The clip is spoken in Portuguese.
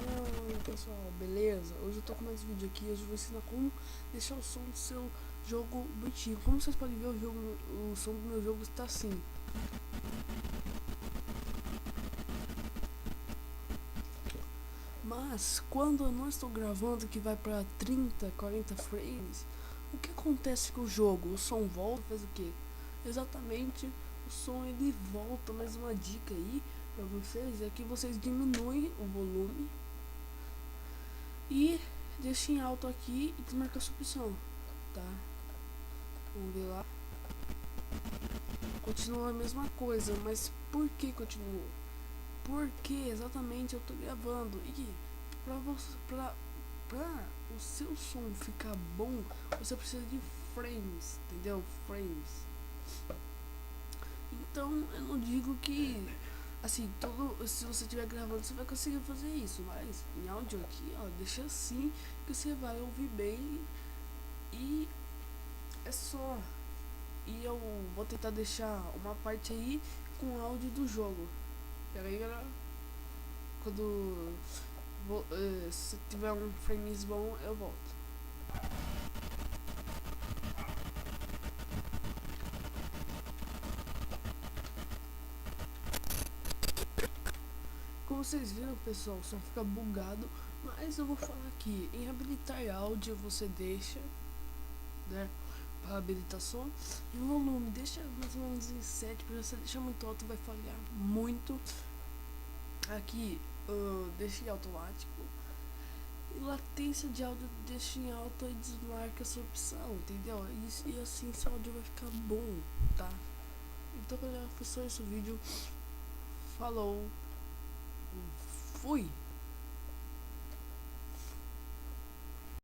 Oi pessoal, beleza? Hoje eu tô com mais um vídeo aqui. Hoje eu vou ensinar como deixar o som do seu jogo bonitinho. Como vocês podem ver, o som do meu jogo está assim. Mas quando eu não estou gravando, que vai pra 30, 40 frames, o que acontece com o jogo? O som volta, faz o quê? Exatamente, o som ele volta. Mais uma dica aí pra vocês é que vocês diminuem o volume e deixa em alto aqui e desmarca a sua opção, tá? Vamos ver lá. Continua a mesma coisa, mas por que continua? Porque exatamente eu tô gravando e pra o seu som ficar bom, você precisa de frames, entendeu? Frames. Então eu não digo que assim, se você estiver gravando você vai conseguir fazer isso, mas em áudio aqui, ó, deixa assim que você vai ouvir bem e é só. E eu vou tentar deixar uma parte aí com áudio do jogo. Pera aí, galera. Se tiver um frames bom, eu volto. Como vocês viram, pessoal, só fica bugado. Mas eu vou falar aqui, em habilitar áudio você deixa, né, para habilitação. E o volume deixa mais ou menos em 7, porque se você deixar muito alto vai falhar muito. Aqui deixa em automático. E latência de áudio deixa em alta e desmarca essa opção, entendeu? E assim seu áudio vai ficar bom, tá? Então galera, foi só esse o vídeo. Falou, fui!